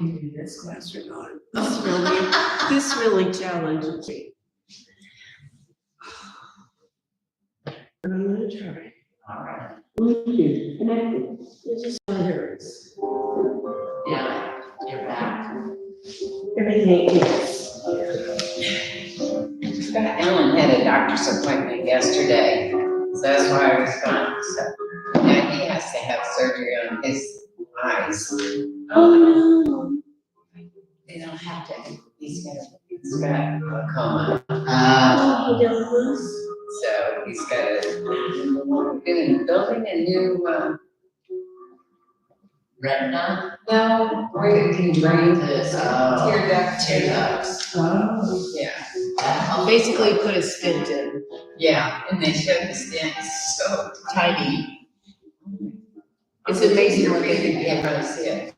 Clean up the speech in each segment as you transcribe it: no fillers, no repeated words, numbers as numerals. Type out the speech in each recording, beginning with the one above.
do this class or not. This really challenges me. But I'm gonna try. All right. It just hurts. Yeah, you're back. Everything is. Ellen had a doctor's appointment yesterday, so that's why I was gone. So now he has to have surgery on his eyes. Oh, They don't have to. He's got glaucoma. no. He does. So he's got building a new retina. No, where it can drain this tear ducts. Oh. Yeah. Basically put a stint in. Yeah, and they showed the stent so Tiny. It's amazing what they you can can't do. really see it.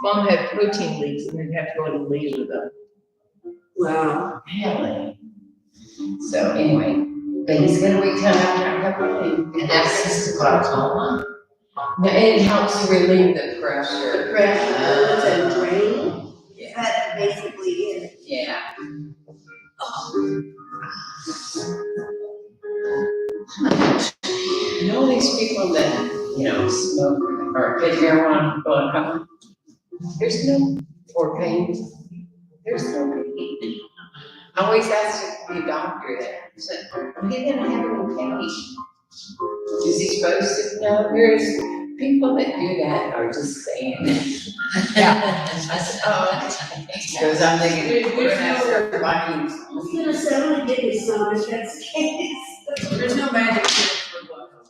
Mom had protein leaks and then have to go and laser them. Wow. Really? So anyway, but he's gonna wait till after everything. And that's his glaucoma? No, it helps relieve the pressure. The pressure and drain. Yeah. That's basically it. Yeah. You know these people that, smoke or take marijuana for fun? There's no for pain. There's no pain. I always ask the doctor that. I said, he didn't have any pain. Is he supposed to? No, there's people that do that are just saying it. Yeah. I said, oh, because I'm thinking, we're gonna have to start buying. I was gonna say, I'm gonna give you some if that's the case. There's no magic trick for glaucoma.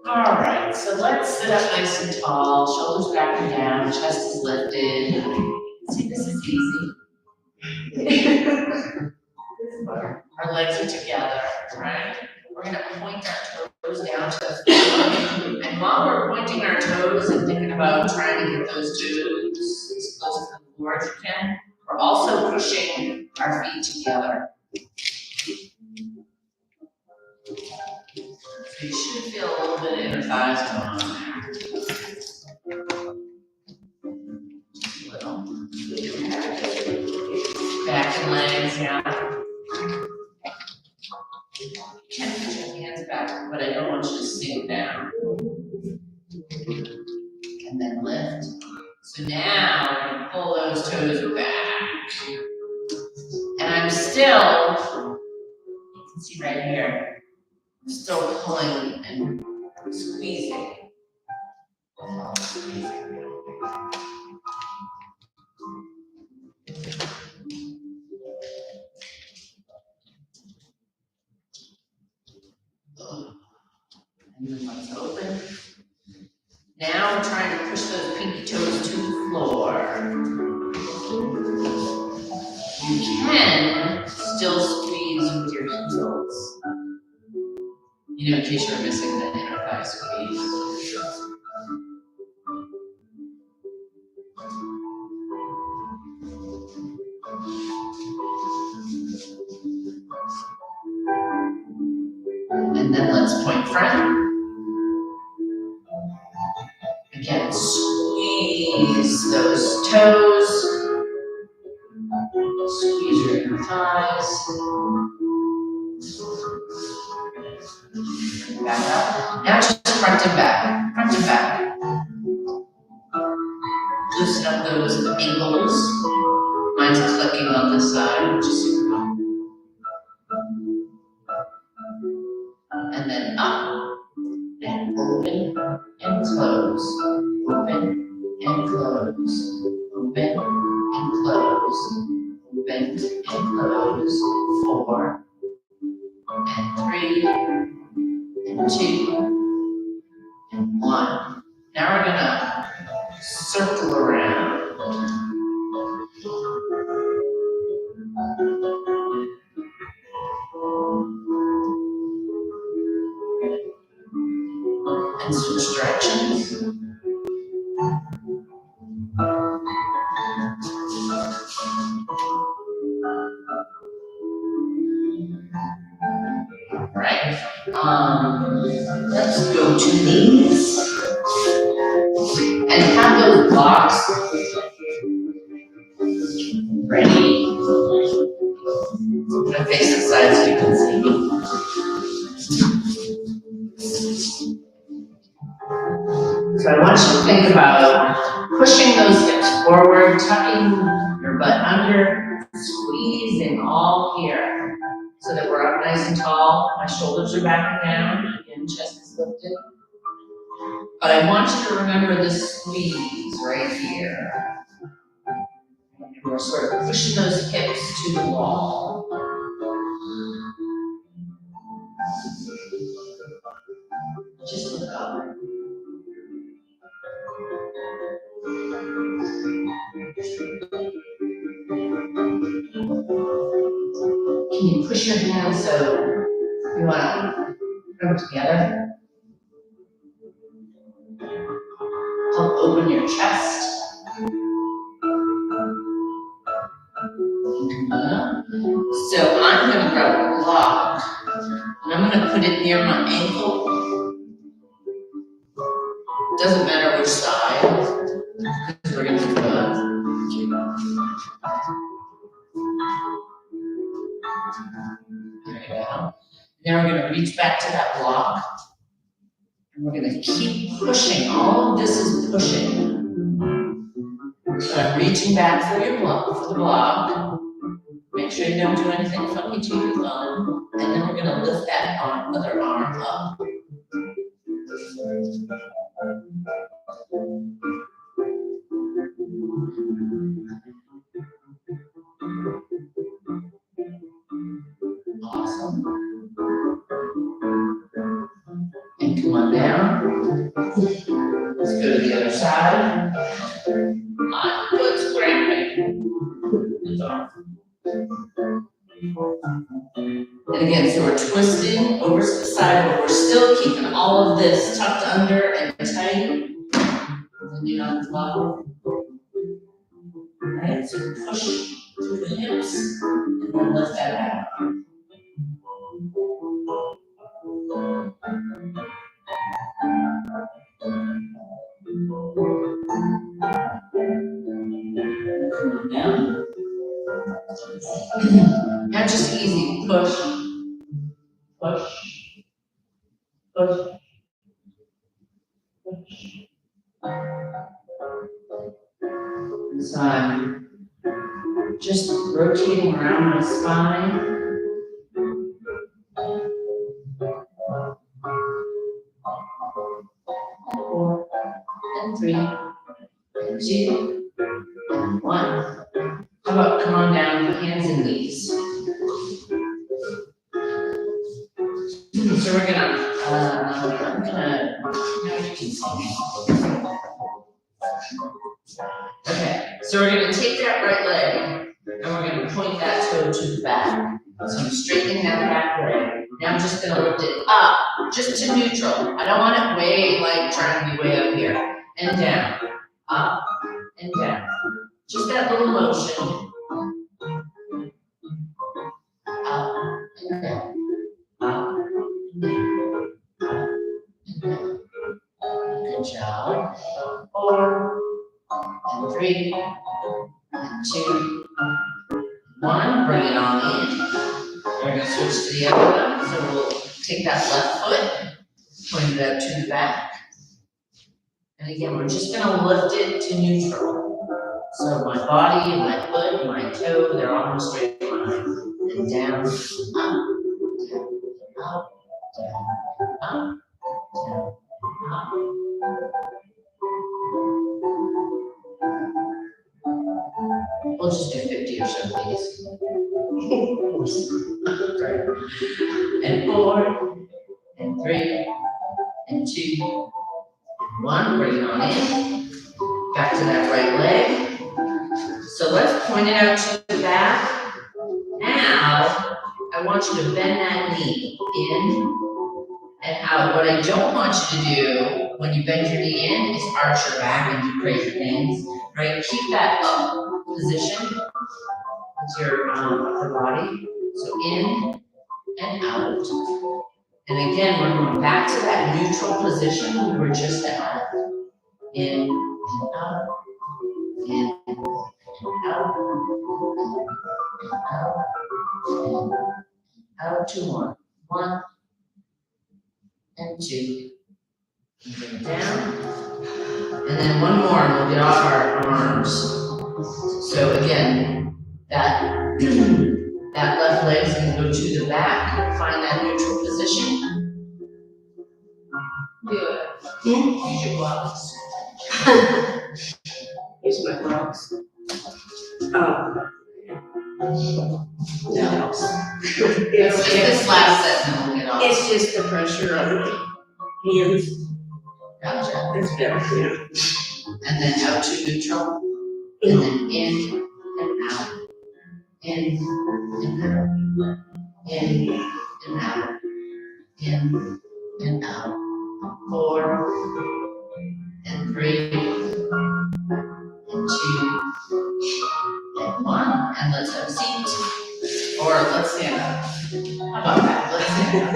All right, so let's sit up nice and tall, shoulders back and down, chest is lifted. See, this is easy. Our legs are together, right? We're gonna point our toes down to the floor. And while we're pointing our toes and thinking about trying to get those toes as close to the floor as you can, we're also pushing our feet together. So you should feel a little bit of inner thighs going on there. Just a little. Back and legs, yeah. You can put your hands back, but I don't want you to sink down. And then lift. So now I'm going to pull those toes back. And I'm still, you can see right here, I'm still pulling and squeezing. And then let's open. Now we're trying to push those pinky toes to the floor. You can still squeeze with your heels. In case you're missing the inner thigh squeeze. And then let's point front. Again, squeeze those toes. Squeeze your inner thighs. Back up. Now just front and back. Front and back. Loosen up those ankles. Mine's clicking on this side, which is super cool. And then up. And open and close. Open and close. Open and close. Open and close. 4 and 3 and 2 and 1. Now we're gonna circle around. And switch directions. Right. Let's go to these and have those blocks ready. I'm gonna face the side so you can see. So I want you to think about pushing those hips forward, tucking your butt under, squeezing all here so that we're up nice and tall. My shoulders are backing down, again, chest is lifted. But I want you to remember this squeeze right here. And we're sort of pushing those hips to the wall. Just look up. Can you push your hands so you want to put them together? Help open your chest. So I'm going to grab a block and I'm going to put it near my ankle. Doesn't matter which side, because we're going to do both. There you go. Now we're going to reach back to that block. And we're going to keep pushing. All of this is pushing. So I'm reaching back for your block, for the block. Make sure you don't do anything funny to your thumb. And then we're going to lift that other arm up. Awesome. And come on down. Let's go to the other side. My foot's cramping. And again, so we're twisting over to the side, but we're still keeping all of this tucked under and tight. And then you're on the bottom. Alright, so push through the hips and then lift that out. Down. Now just easy, push, push, push, push. And so I'm just rotating around my spine. 4 and 3 and 2 and 1. How about come on down, hands and knees. So we're gonna, now you can see me. Okay, so we're gonna take that right leg and we're gonna point that toe to the back. So I'm straightening that back leg. Now I'm just gonna lift it up, just to neutral. I don't want it way, like trying to be way up here. And down, up and down. Just that little motion. Up and down, up and down, up and down. Good job. 4 and 3 and 2, 1. Bring it on in. We're going to switch to the other one. So we'll take that left foot, point it out to the back. And again, we're just going to lift it to neutral. So my body, my foot, my toe, they're all in a straight line. And down, up, up, down, up, down, up. We'll just do 50 or so, please. And 4, and 3, and 2, and 1. Bring it on in. Back to that right leg. So let's point it out to the back. Now, I want you to bend that knee in and out. What I don't want you to do when you bend your knee in is arch your back and do crazy things, right? Keep that up position with your upper body. So in and out. And again, we're going back to that neutral position we were just at. In and out, in and out, out, in, out, 2 more. 1 and 2. And then down. And then 1 more, and we'll get off our arms. So again, that left leg's gonna go to the back, find that neutral position. Do it. Use your blocks. Use my blocks. Oh. No. It's this last set, and then we'll get off. It's just the pressure on my hands. Gotcha. That's better, yeah. And then out to neutral, and then in and out, in and out, in and out, in and out. 4 and 3 and 2 and 1, and let's have a seat, or let's stand up. How about that? Let's stand up.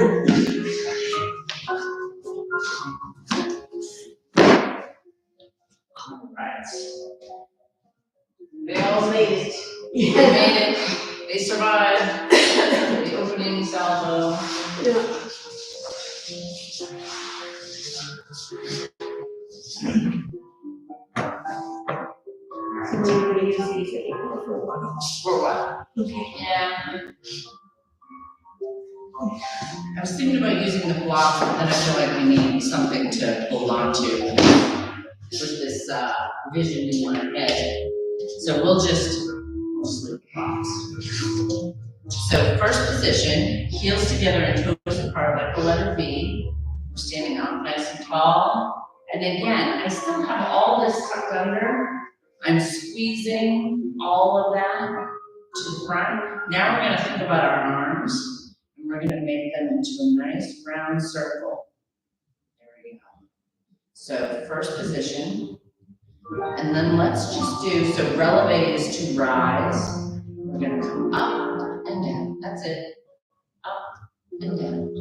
All right. They all made it. They made it. They survived the opening salvo. Yeah. So we're gonna use these anymore for a while. For what? Okay. Yeah. I was thinking about using the blocks, but then I feel like we need something to hold on to with this vision in my head. So we'll just leave the blocks. So first position, heels together and toes apart like the letter V. We're standing up nice and tall. And again, I still have all this tucked under. I'm squeezing all of that to the front. Now we're gonna think about our arms, and we're gonna make them into a nice round circle. There we go. So first position, and then let's just do, so releve is to rise. We're gonna come up and down, that's it. Up and down.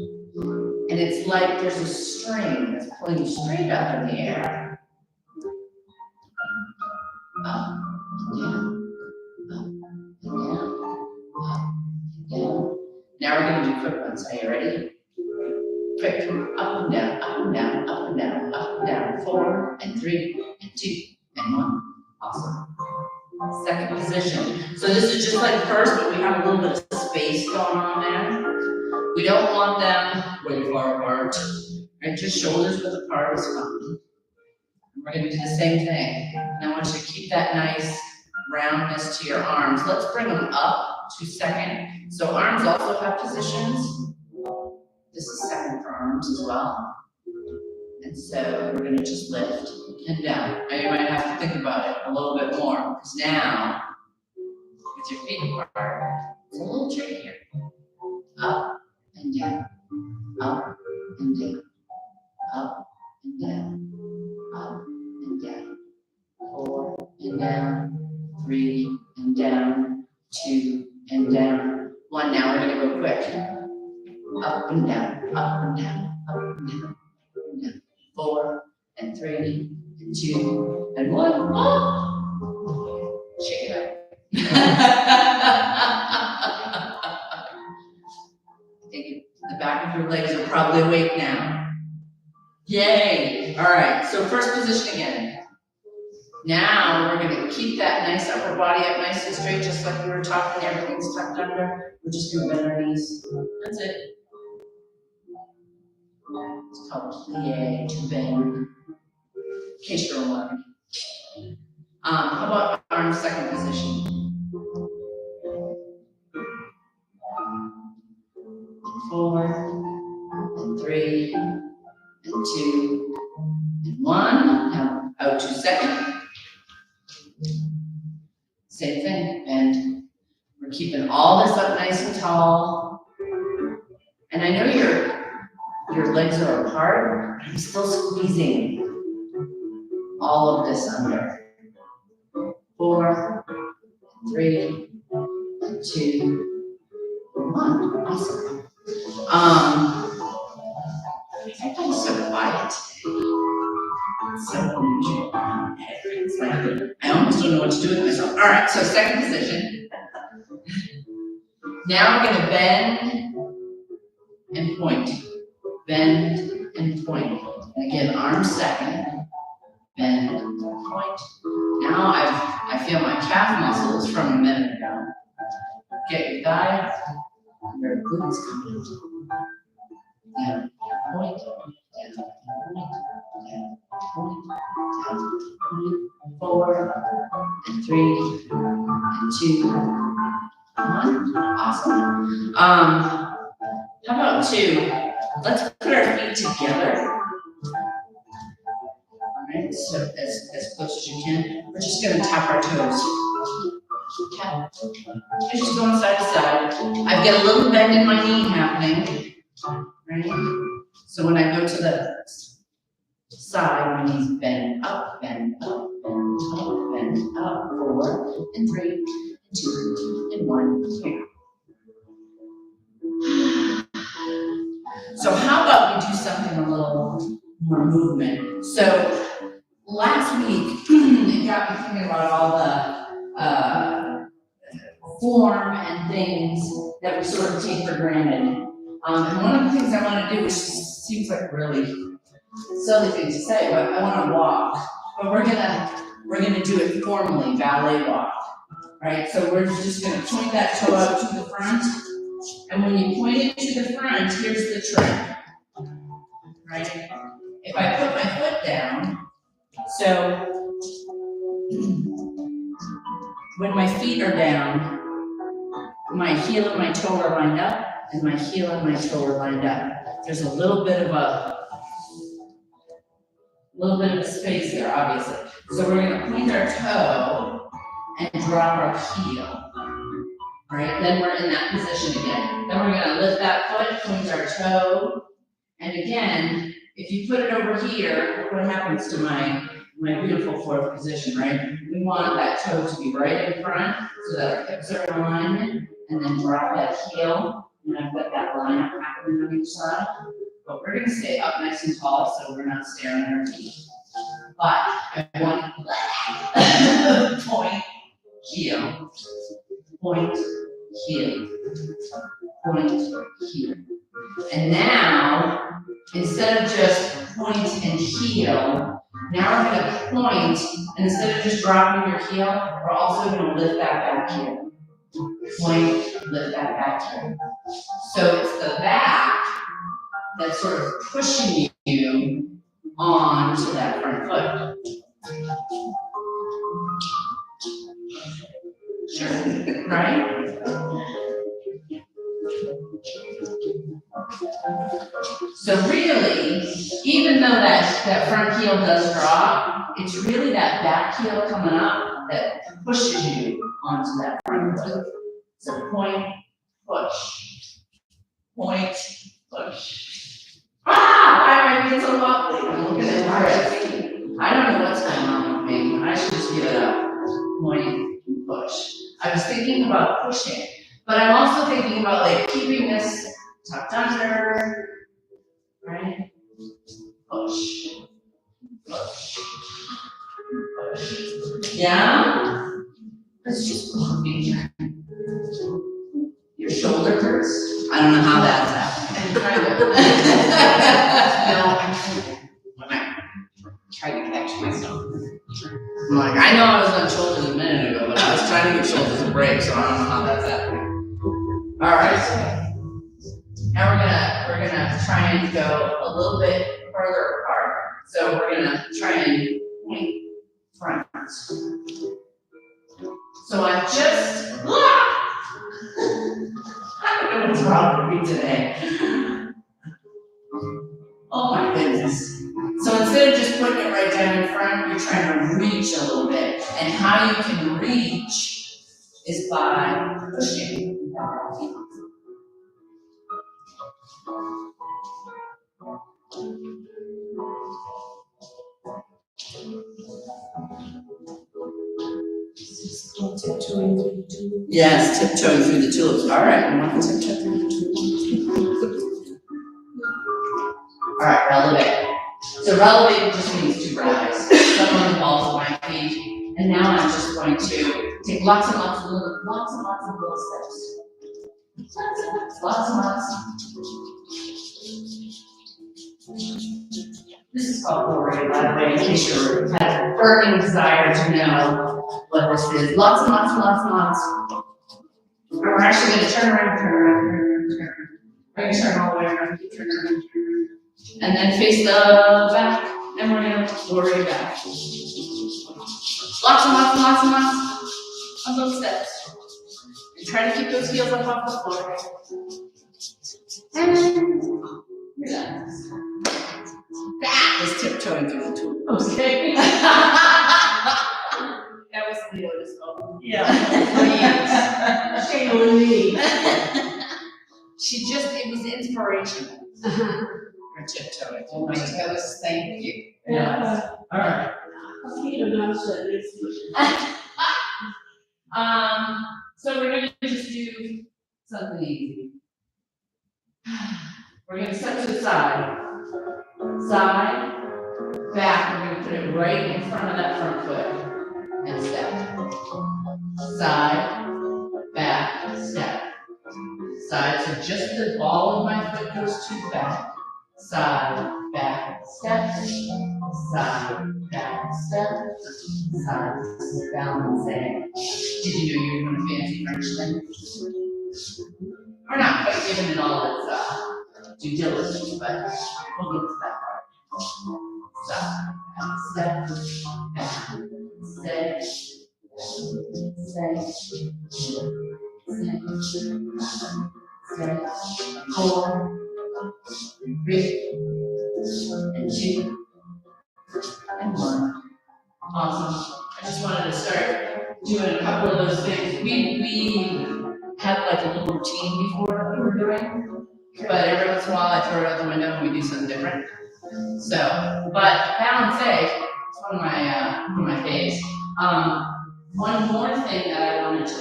And it's like there's a string that's pulling you straight up in the air. Up and down, up and down, up and down. Now we're gonna do quick ones. Are you ready? Quick, up and down, up and down, up and down, up and down. 4 and 3 and 2 and 1. Awesome. Second position. So this is just like first, but we have a little bit of space going on there. We don't want them way far apart. Right, just shoulders width apart is fine. We're gonna do the same thing. And I want you to keep that nice roundness to your arms. Let's bring them up to second. So arms also have positions. This is second for arms as well. And so we're gonna just lift and down. Now you might have to think about it a little bit more, because now, with your feet apart, it's a little trickier. Up and down, up and down, up and down, up and down. 4 and down, 3 and down, 2 and down, 1. Now we're gonna go quick. Up and down, up and down, up and down, up and down. 4 and 3 and 2 and 1. Oh! Shake it up. I think the back of your legs are probably awake now. Yay! All right, so first position again. Now we're gonna keep that nice upper body up nice and straight, just like we were talking, everything's tucked under. We're just gonna bend our knees. That's it. It's called plie, to bend. In case you're wondering. How about arms second position? And 4, and 3, and 2, and 1. Now out to second. Same thing, and we're keeping all this up nice and tall. And I know your legs are apart, but I'm still squeezing all of this under. 4, 3, 2, 1. Awesome. Typing is so quiet. It's so unusual. It's like, I almost don't know what to do with myself. All right, so second position. Now we're gonna bend and point. Bend and point. And again, arms second. Bend, point. Now I feel my calf muscles from a minute ago. Get your thigh, your glutes coming. Down, point, down, point, down, point, down, point, 4, and 3, and 2, 1. Awesome. How about 2? Let's put our feet together. Alright, so as close as you can. We're just gonna tap our toes. Tap. And just going side to side. I've got a little bend in my knee happening. Right? So when I go to the side, my knees bend up, bend up, bend up, bend up. 4, and 3, and 2, and 1. Here. So how about we do something a little more movement? So last week, it got me thinking about all the form and things that we sort of take for granted. And one of the things I want to do, which seems like a really silly thing to say, but I want to walk. But we're gonna do it formally, ballet walk, right? So we're just gonna point that toe out to the front, and when you point it to the front, here's the trick, right? If I put my foot down, so when my feet are down, my heel and my toe are lined up, and my heel and my toe are lined up. There's a little bit of a space there, obviously. So we're gonna point our toe and drop our heel, right? Then we're in that position again. Then we're gonna lift that foot, point our toe, and again, if you put it over here, look what happens to my beautiful fourth position, right? We want that toe to be right in front so that our hips are in alignment, and then drop that heel, and I've got that line up happening on each side. But we're gonna stay up nice and tall so we're not staring at our feet. But I want to point, heel, point, heel, point, heel. And now, instead of just point and heel, now we're going to point, and instead of just dropping your heel, we're also going to lift that back heel. Point, lift that back heel. So it's the back that's sort of pushing you onto that front foot. Sure, right? So really, even though that front heel does drop, it's really that back heel coming up that pushes you onto that front foot. So point, push. Point, push. Why am I being so lovely? I'm looking at my wrist. I don't know what's going on with me. I should just give it up. Point, push. I was thinking about pushing, but I'm also thinking about like keeping this tucked under, right? Push, push, push. Yeah? Let's just push. Your shoulder hurts? I don't know how that's happening. No, I'm trying to catch myself. I'm like, I know I was on shoulders a minute ago, but I was trying to give shoulders a break, so I don't know how that's happening. All right. Now we're gonna try and go a little bit further apart. So we're gonna try and point front. So I just I don't know what's wrong with me today. Oh my goodness. So instead of just putting it right down in front, you're trying to reach a little bit. And how you can reach is by pushing. Tiptoeing through the tulips. Yes, tiptoeing through the tulips. All right, I want to tiptoe through the tulips. All right, So relevate just means to rise. So I'm on the balls of my feet, and now I'm just going to take lots and lots of little steps. Lots and lots. This is called glory, by the way, in case you had a burning desire to know what this is. Lots and lots and lots and lots. And we're actually going to turn around, turn around, turn around, turn around. We're going to turn all the way around, turn around, turn around. And then face the back, and we're going to glory back. Lots and lots and lots and lots of those steps. And try to keep those heels up off the floor. And relax. That was tiptoeing through the tool. Okay. That was Leo's fault. Yeah. Shame on me. It was inspirational. For tiptoeing. Oh my toes, thank you. Yeah. All right. So we're going to just do something easy. We're going to step to the side. Side, back, we're going to put it right in front of that front foot. And step. Side, back, step. Side, so just the ball of my foot goes to the back. Side, back, step. Side, back, step. Side, balancing. Did you know you were doing a fancy French thing? We're not quite giving it all its due diligence, but we'll get to that part. Side, back, step. Back, step. Step. 4, 3, and 2, and 1. Awesome. I just wanted to start doing a couple of those things. We had like a little routine before that we were doing, but every once in a while I throw it out the window and we do something different. So, but balance it's one of my faves. One more thing that I wanted to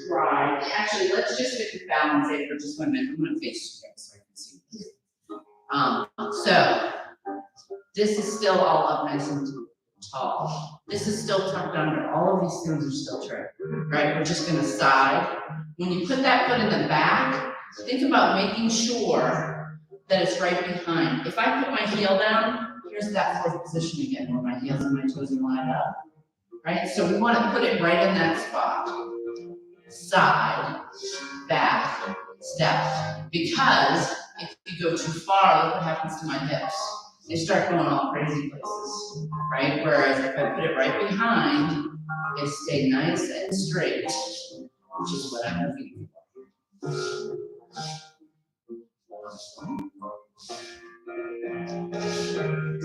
try. Actually, let's just stick with balance for just 1 minute. I'm going to face you guys so I can see. So this is still all up nice and tall. This is still tucked under. All of these things are still true, right? We're just going to side. When you put that foot in the back, think about making sure that it's right behind. If I put my heel down, here's that 4th position again, where my heels and my toes are lined up, right? So we want to put it right in that spot. Side, back, step. Because if you go too far, look what happens to my hips. They start going all crazy places, right? Whereas if I put it right behind, they stay nice and straight, which is what I'm looking for.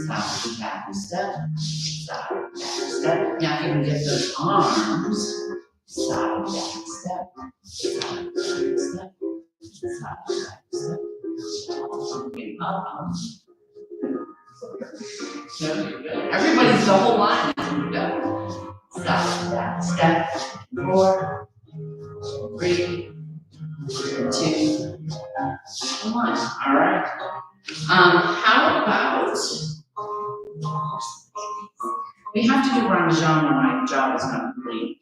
Side, back, step, side, back, step. Now if you can get those arms, side, back, step, side, back, step, side, back, step. Moving up. Everybody's the whole line is moved up. Stop, back, step. 4, 3, 2, 1. All right. How about we have to do Ranjan when my job is not complete.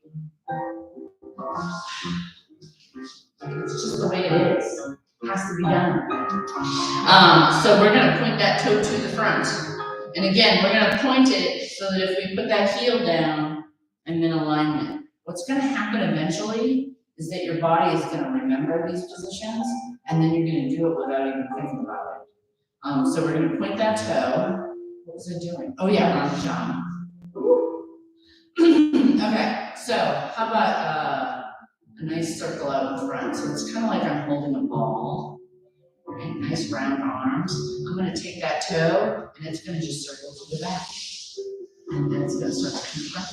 It's just the way it is. It has to be done. So we're going to point that toe to the front. And again, we're going to point it so that if we put that heel down, I'm in alignment. What's going to happen eventually is that your body is going to remember these positions, and then you're going to do it without even thinking about it. So we're going to point that toe. What was it doing? Oh yeah, Ranjan. Okay, so how about a nice circle out in front? So it's kind of like I'm holding a ball. Right, nice round arms. I'm going to take that toe, and it's going to just circle to the back. And then it's going to circle to the front.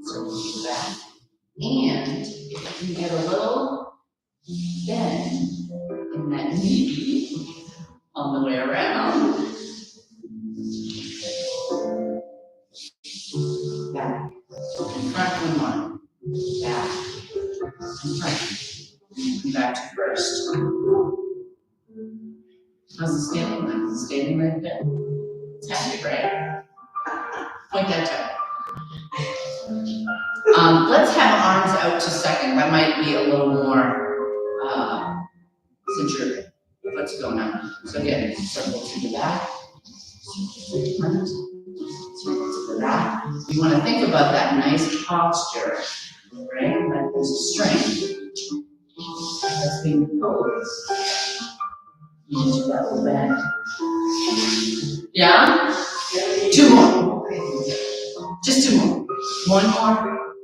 Circle to the back. And if you can get a little bend in that knee on the way around. Back. In front, 1 more. Back. In front. Come back to first. How's the standing leg? Is the standing leg good? It's hectic, right? Point that toe. Let's have arms out to second. That might be a little more, since your foot's going out. So again, circle to the back, circle to the front, circle to the back. You want to think about that nice posture, right? Like there's a strength that's being posed into that little bend. Yeah? 2 more. Just 2 more. 1 more.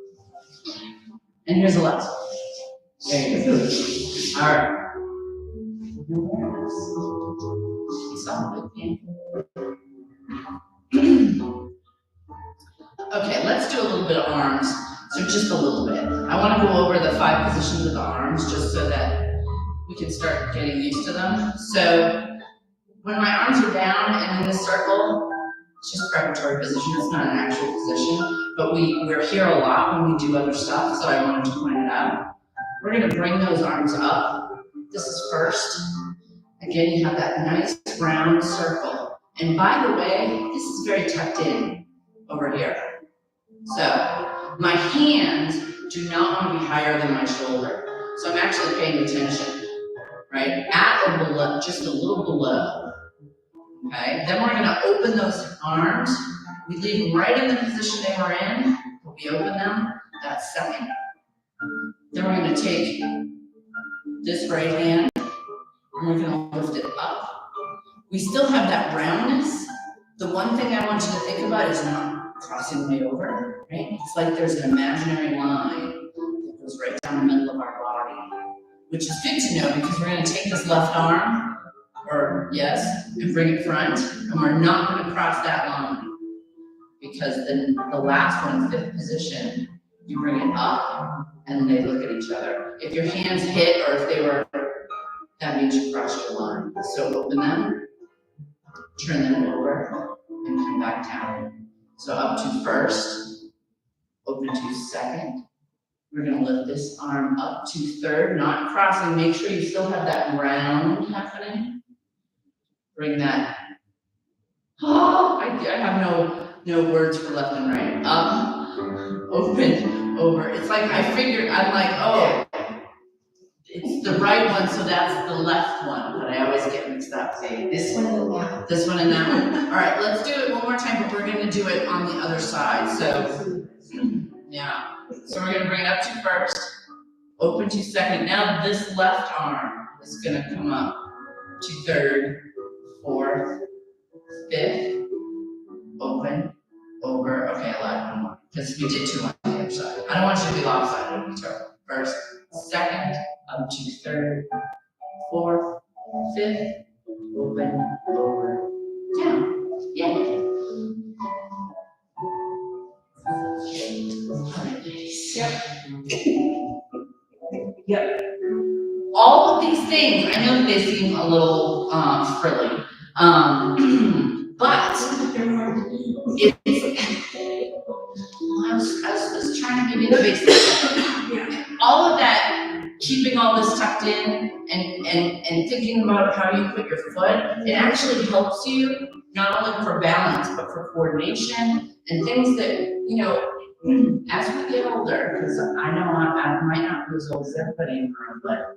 And here's the last one. There you go. All right. Okay, let's do a little bit of arms. So just a little bit. I want to go over the 5 positions of the arms just so that we can start getting used to them. So when my arms are down and in this circle, it's just preparatory position. It's not an actual position, but we're here a lot when we do other stuff, so I wanted to point it out. We're going to bring those arms up. This is first. Again, you have that nice round circle. And by the way, this is very tucked in over here. So my hands do not want to be higher than my shoulder. So I'm actually paying attention, right? At or below, just a little below. Okay, then we're going to open those arms. We leave them right in the position they were in, but we open them that second. Then we're going to take this right hand and we're going to lift it up. We still have that roundness. The one thing I want you to think about is not crossing way over, right? It's like there's an imaginary line that goes right down the middle of our body, which is good to know because we're going to take this left arm, and bring it front, and we're not going to cross that line because then the last one, 5th position, you bring it up and they look at each other. If your hands hit or if they were, that means you crossed your line. So open them, turn them over, and come back down. So up to first, open to second. We're going to lift this arm up to third, not crossing. Make sure you still have that round happening. Bring that. I have no words for left and right. Up, open, over. It's like I'm like, oh, it's the right one, so that's the left one, but I always get mixed up. Say this one and that one. This one and that one. All right, let's do it one more time, but we're going to do it on the other side. So, yeah. So we're going to bring it up to first, open to second. Now this left arm is going to come up to third, 4th, 5th, open, over. Okay, I lied, 1 more, because we did 2 on the other side. I don't want you to be lopsided. So first, second, up to third, 4th, 5th, open, over, down. Yeah. Yep. All of these things, I know that they seem a little frilly, but I was trying to give you the basics. All of that, keeping all this tucked in and thinking about how you put your foot, it actually helps you not only for balance, but for coordination and things that, as we get older, because I know I might not be as old as everybody in the room,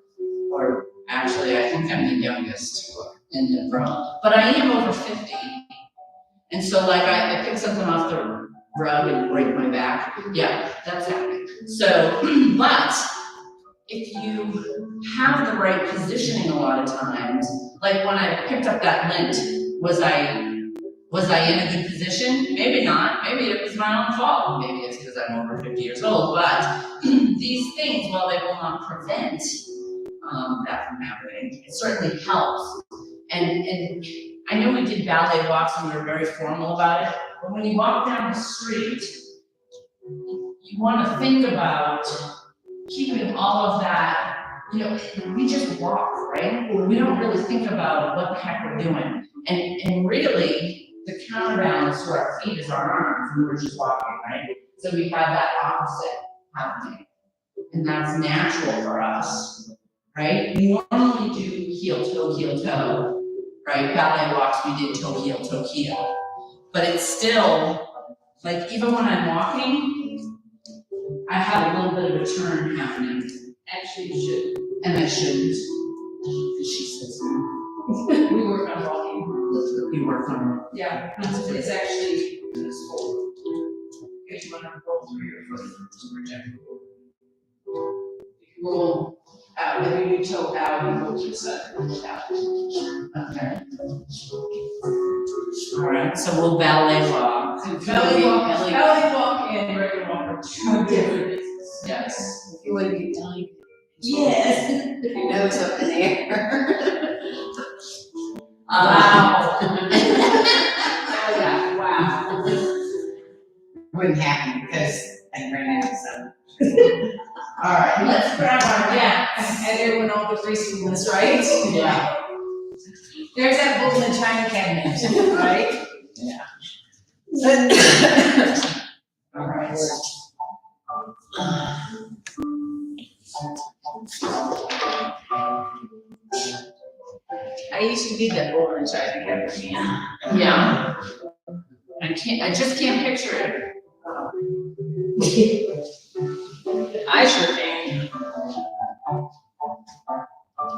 or actually I think I'm the youngest in the room, but I am over 50. And so like I pick something off the rug and break my back. Yeah, that's happening. So, but if you have the right positioning a lot of times, like when I picked up that lint, was I in a good position? Maybe not. Maybe it was my own fault. Maybe it's because I'm over 50 years old. But these things, while they will not prevent that from happening, it certainly helps. And I know we did ballet walks and we were very formal about it, but when you walk down the street, you want to think about keeping all of that, we just walk, right? We don't really think about what the heck we're doing. And really, the counterbalance to our feet is our arms, and we're just walking, right? So we have that opposite happening. And that's natural for us, right? We normally do heel, toe, right? Ballet walks, we did toe, heel, but it's still, like, even when I'm walking, I have a little bit of a turn happening. Actually, you should. And I shouldn't. Because she says no. We work on walking. You work on it. Yeah, it's actually useful. If you want to roll through your foot to project. Roll out, when you toe out, you roll to the side, roll out. Okay. All right, so we'll ballet walk. Ballet walk and regular walk are two different things. Yes. You wouldn't be telling. Yes. Your nose up in the air. Wow. Oh yeah, wow. Wouldn't happen because I ran into some. All right, let's grab our gats. And everyone all the gracefulness, right? Yeah. There's that book in the China cabinet, right? Yeah. All right. I used to be that bowl in China cabinet. Yeah. I just can't picture it. I sure can.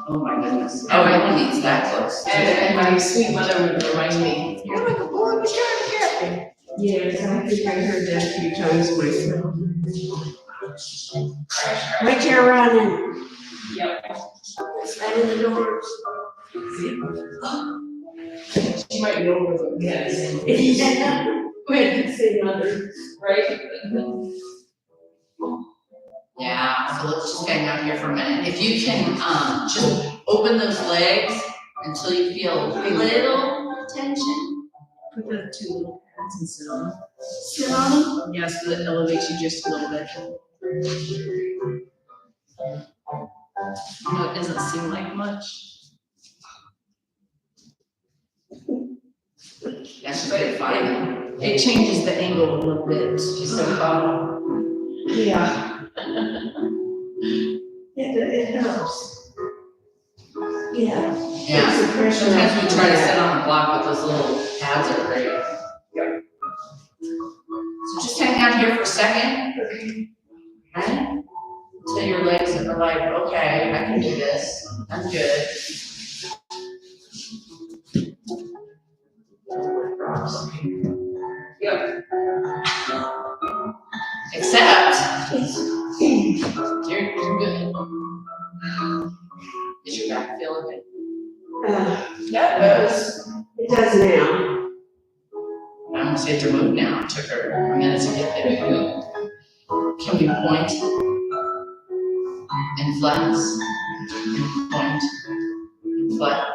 Oh my goodness. Oh, Everyone needs that close. And my sweet mother would remind me, you're like a boy in the China cabinet. Yes, I think I heard that a few times myself. Right here running. Yep. Right in the doors. She might know where the yes. Yeah. We didn't say mother, right? Yeah, so let's just hang out here for a minute. If you can, just open those legs until you feel a little tension. Put the two little pads and sit on them. Sit on them. Yeah, so that elevates you just a little bit. No, it doesn't seem like much. That's But good fun. it changes the angle a little bit, just a bottle. Yeah. It helps. Yeah. Yeah. Takes the pressure Sometimes off. we try to sit on the block, but those little pads are great. Yep. So just hang out here for a second. Okay? Until your legs are like, okay, I can do this. I'm good. Yep. Except, you're good. Is your back feel okay? That does. It does now. I almost hate to move now. It took her a minute to get there. Can we point and flex? And point and flex.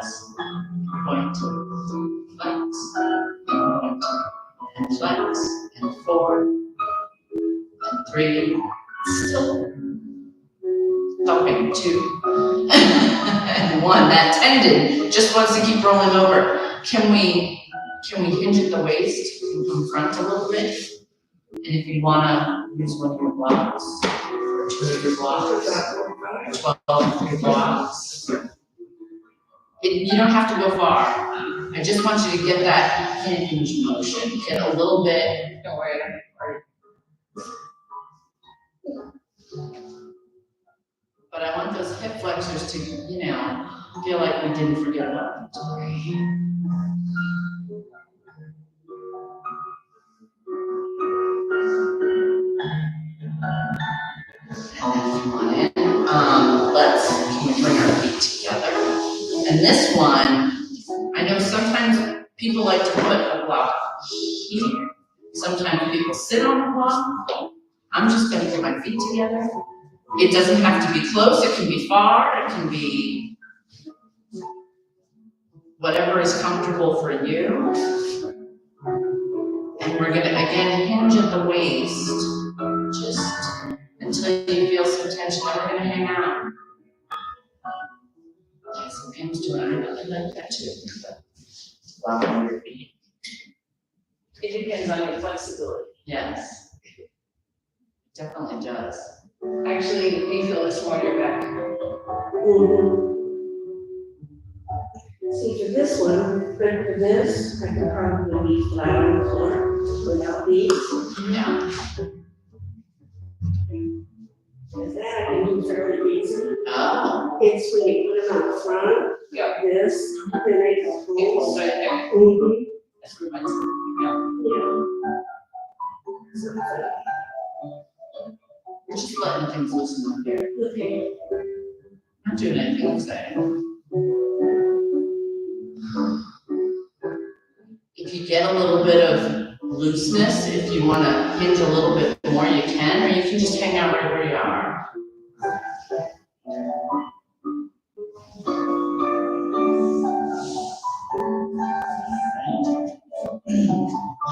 Point, flex, point, and flex, and 4, and 3, still. Okay, 2, and 1. That tendon just wants to keep rolling over. Can we hinge at the waist and come front a little bit? And if you wanna use one of your blocks, or 2 of your blocks, 12 of your blocks. You don't have to go far. I just want you to get that hinge motion. Get a little bit. Don't worry. But I want those hip flexors to, feel like we didn't forget about them. Can we bring our feet together? And this one, I know sometimes people like to put a block here. Sometimes people sit on the block. I'm just gonna put my feet together. It doesn't have to be close, it can be far, it can be whatever is comfortable for you. And we're gonna, again, hinge at the waist, just until you feel some tension, and we're gonna hang out. Some hinge to it, I like that too. But on your feet. It depends on your flexibility. Yes. It definitely does. Actually, you feel this more in your back. Mhm. See, for this one, but for this, I could probably be flat on the floor without these. Yeah. Because that I can do fairly easy. Oh. It's when you put them out front, Yeah. this, then they can It fold. was right there. Mm-hmm, That's reminds me. Yeah. yeah. So, We're just letting things loosen up here. okay. Not doing anything exciting. If you get a little bit of looseness, if you want to hinge a little bit more, you can, or you can just hang out right where you are.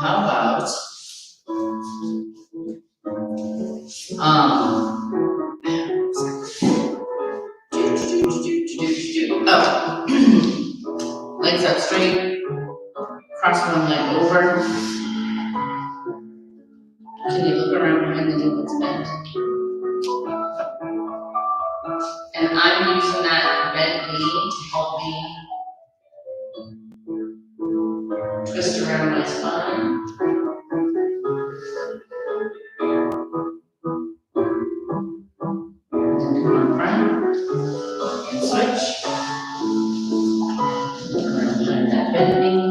How about, oh, legs up straight, cross one leg over. Can you look around behind the knee that's bent? And I'm using that bent knee to help me twist around my spine. Come on, front, and switch. Around behind that bent knee.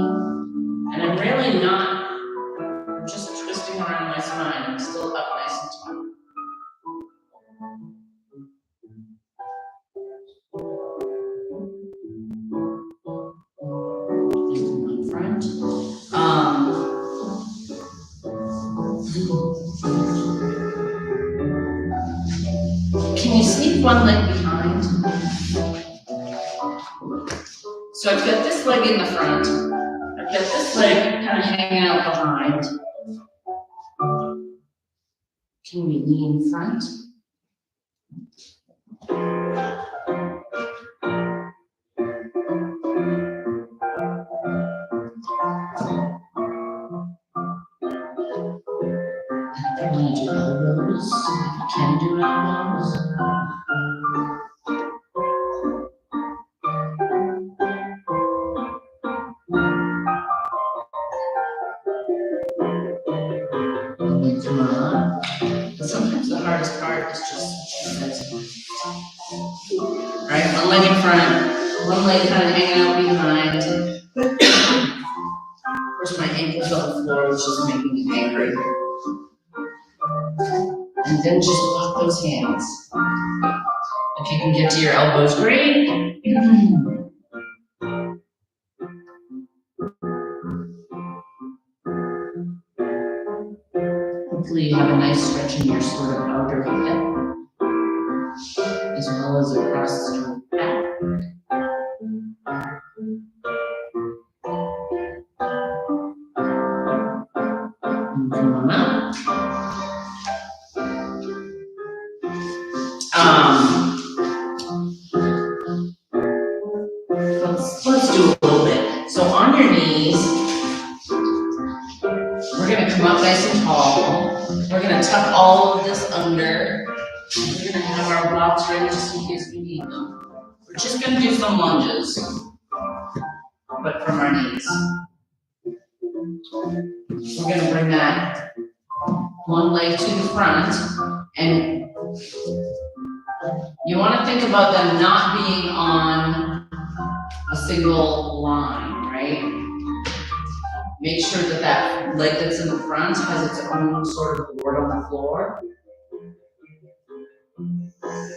And I'm really not just twisting around my spine, I'm still up nice and tall. In front. Can you sneak one leg behind? So I've got this leg in the front. I've got this leg kind of hanging out behind. Can we lean front? I want to do elbows, if you can do elbows. And then come on. Sometimes the hardest part is just, right, one leg in front, one leg kind of hanging out behind. Of course, my ankle's on the floor, which is making me angry. And then just lock those hands. If you can get to your elbows, great. Hopefully you have a nice stretch in your sort of outer hip, as well as across your back. And come on up. Let's do a little bit. So on your knees, we're gonna come up nice and tall. We're gonna tuck all of this under. We're gonna have our blocks ready just in case we need them. We're just gonna do some lunges, but from our knees. We're gonna bring that one leg to the front, and you wanna think about them not being on a single line, right? Make sure that that leg that's in the front has its own sort of board on the floor.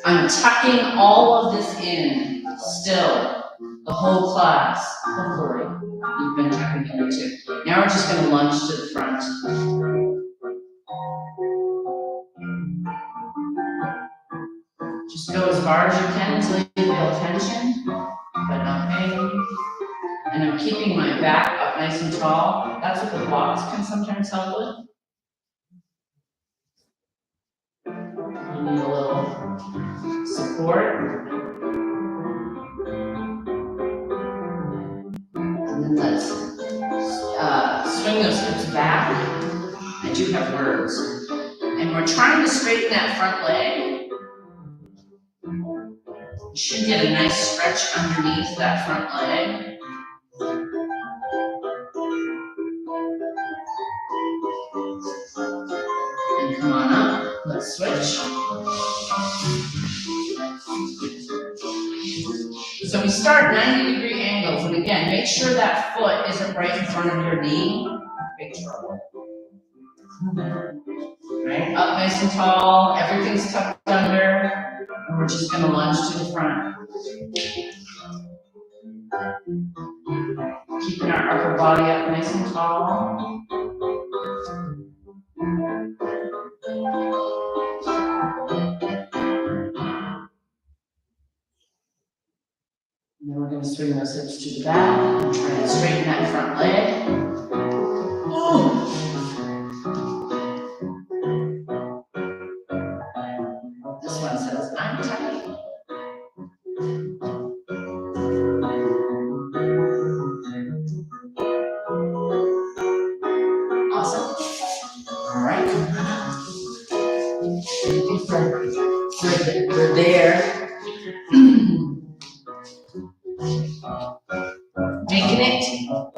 I'm tucking all of this in still, the whole class, hopefully. You've been tucking it in too. Now we're just gonna lunge to the front. Just go as far as you can until you feel tension, but not pain. And I'm keeping my back up nice and tall. That's what the blocks can sometimes help with. You need a little support. And then let's swing those hips back. I do have words. And we're trying to straighten that front leg. You should get a nice stretch underneath that front leg. And come on up, let's switch. So we start 90-degree angles, and again, make sure that foot isn't right in front of your knee. Big trouble. Right, up nice and tall, everything's tucked under, and we're just gonna lunge to the front. Keeping our upper body up nice and tall. And then we're gonna swing those hips to the back and try and straighten that front leg. Ooh. This one says, I'm tight. Awesome. All right. We're there. Making it.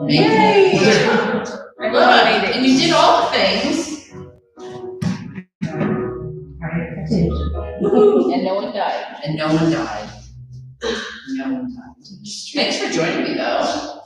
Making it. Look, and you did all the things. And no one died. And no one died. No one died. Thanks for joining me, though.